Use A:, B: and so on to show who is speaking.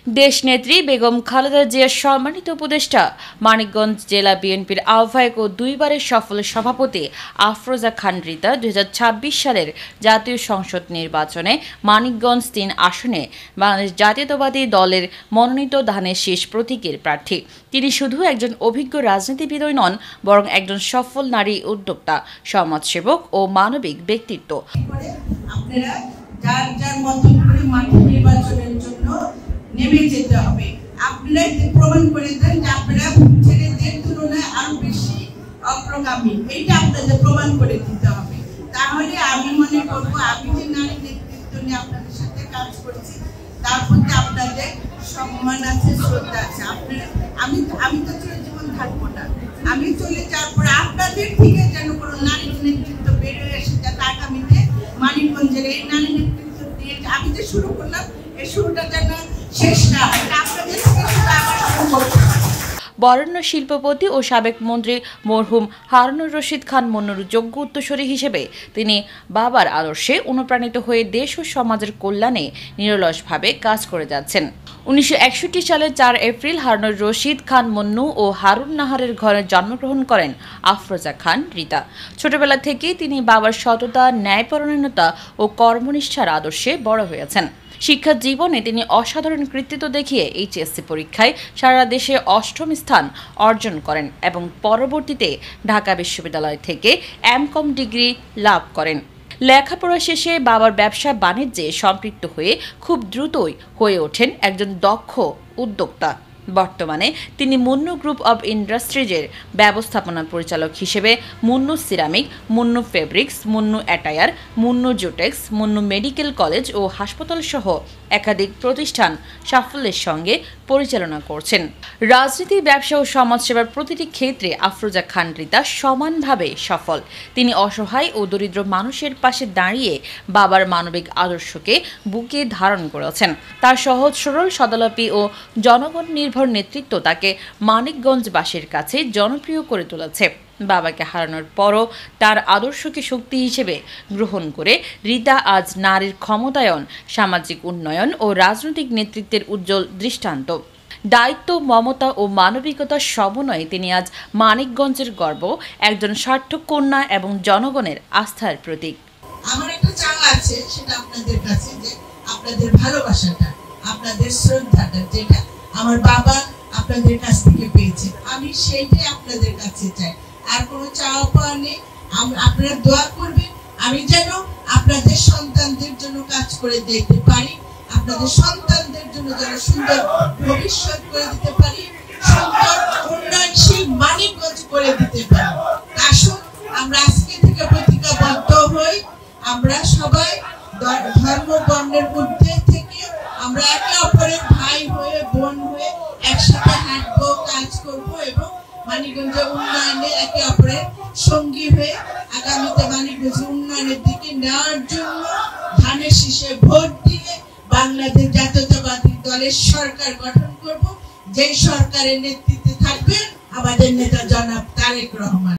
A: দেশনেত্রী বেগম খালেদা জিয়ার সম্মানিত উপদেষ্টা মানিকগঞ্জ জেলা বিএনপির আহ্বায়ক ও দুইবারের সফল সভাপতি আফরোজা খান রিতা 2026 সালের জাতীয় সংসদ নির্বাচনে মানিকগঞ্জ 3 আসনে বাংলাদেশ জাতীয়তাবাদী দলের মনোনীত ধানের শীষ প্রতীকের প্রার্থী। তিনি শুধু একজন অভিজ্ঞ রাজনীতিবিদই নন, বরং একজন সফল নারী উদ্যোক্তা, সমাজসেবক ও মানবিক ব্যক্তিত্ব।
B: নেমে যেতে হবে। আপনারা প্রমাণ করে দেন যে আপনারা ছেলেদের তুলনায় আরো বেশি অগ্রগামী, এইটা আপনাদের প্রমাণ করে দিতে হবে। তাহলে আমি মনে করব আমি যে নারী নেতৃত্ব নিয়ে আপনাদের সাথে কাজ করছি তার প্রতি আপনাদের সম্মান আছে, শ্রদ্ধা আছে। আপনারা আমি তো চলে জীবন থাকবো না, আমি চলে যাওয়ার পরে আপনাদের থেকে যেন কোনো নারী নেতৃত্ব বের হয়ে এসে যাতে আগামীতে মানিকগঞ্জের এই নারী নেতৃত্ব দিয়ে আমি যে শুরু করলাম এই শুরুটা যেন
A: বরেণ্য শিল্পপতি ও সাবেক মন্ত্রী মরহুম হারুনুর রশিদ খান মুন্নুর যোগ্য উত্তরসূরি হিসেবে তিনি বাবার আদর্শে অনুপ্রাণিত হয়ে দেশ ও সমাজের কল্যাণে নিরলসভাবে কাজ করে যাচ্ছেন। 1961 সালের 4 এপ্রিল হারুনুর রশিদ খান মুন্নু ও হারুন নাহারের ঘরে জন্মগ্রহণ করেন আফরোজা খান রিতা। ছোটবেলা থেকেই তিনি বাবার সততা, ন্যায়পরায়ণতা ও কর্মনিষ্ঠার আদর্শে বড় হয়েছেন। শিক্ষা জীবনে তিনি অসাধারণ কৃতিত্ব দেখিয়ে এইচএসসি পরীক্ষায় সারা দেশে 8ম স্থান অর্জন করেন এবং পরবর্তীতে ঢাকা বিশ্ববিদ্যালয় থেকে এমকম ডিগ্রি লাভ করেন। লেখাপড়া শেষে বাবার ব্যবসা বাণিজ্যে সম্পৃক্ত হয়ে খুব দ্রুতই হয়ে ওঠেন একজন দক্ষ উদ্যোক্তা। বর্তমানে তিনি মুন্নু গ্রুপ অব ইন্ডাস্ট্রিজের ব্যবস্থাপনা পরিচালক হিসেবে Munnu ceramic, Munnu fabrics, Munnu attire, Munnu Jutex, Munnu medical college ও হাসপাতাল সহ একাধিক প্রতিষ্ঠান সাফল্যের সঙ্গে পরিচালনা করছেন। রাজনীতি, ব্যবসা ও সমাজসেবার প্রতিটি ক্ষেত্রে আফরোজা খান রিতা সমানভাবে সফল। তিনি অসহায় ও দরিদ্র মানুষের পাশে দাঁড়িয়ে বাবার মানবিক আদর্শকে বুকে ধারণ করেছেন। তার সহজ সরল, সদালাপী ও জনগণ নির্ভর নেতৃত্ব তাকে মানিকগঞ্জবাসীর কাছে জনপ্রিয় করে তুলেছে। বাবাকে হারানোর পরও তার আদর্শকে শক্তি হিসেবে গ্রহণ করে রিতা আজ নারীর ক্ষমতায়ন, সামাজিক উন্নয়ন ও রাজনৈতিক নেতৃত্বের উজ্জ্বল দৃষ্টান্ত। দায়িত্ব, মমতা ও মানবিকতার সমন্বয়ে তিনি আজ মানিকগঞ্জের গর্ব, একজন সার্থক কন্যা এবং জনগণের আস্থার প্রতীক।
B: আমার একটা চাওয়া আছে, সেটা আপনাদের কাছে, যে আপনাদের ভালোবাসাটা, আপনাদের শ্রদ্ধাটা, যেটা আমার বাবা আপনাদের কাছ থেকে পেয়েছে, আমি সেইটাই আপনাদের কাছে চাই। আর কোনো চাওয়া পাওয়া নেই। আপনারা দোয়া করবেন আমি যেন আপনাদের সন্তানদের জন্য কাজ করে দিতে পারি, আপনাদের সন্তানদের জন্য যেন সুন্দর ভবিষ্যৎ করে দিতে পারি, সুন্দর উন্নয়নশীল মানিকগঞ্জ করে দিতে পারি। আসুন আমরা আজকে থেকে প্রতিজ্ঞাবদ্ধ হই, আমরা সবাই ধর্ম বর্ণের ঊর্ধ্বে থেকে আমরা একে অপরের ভাই হয়ে, বোন হয়ে একসাথে হাঁটবো, কাজ করব এবং মানিকগঞ্জের উন্নয়নে একে অপরের সঙ্গী হয়ে আগামীতে মানিকগঞ্জের উন্নয়নের দিকে নেওয়ার জন্য ধানের শীষে ভোট দিয়ে বাংলাদেশ জাতীয়তাবাদী দলের সরকার গঠন করব, যেই সরকারের নেতৃত্বে থাকবেন আমাদের নেতা জনাব তারেক রহমান।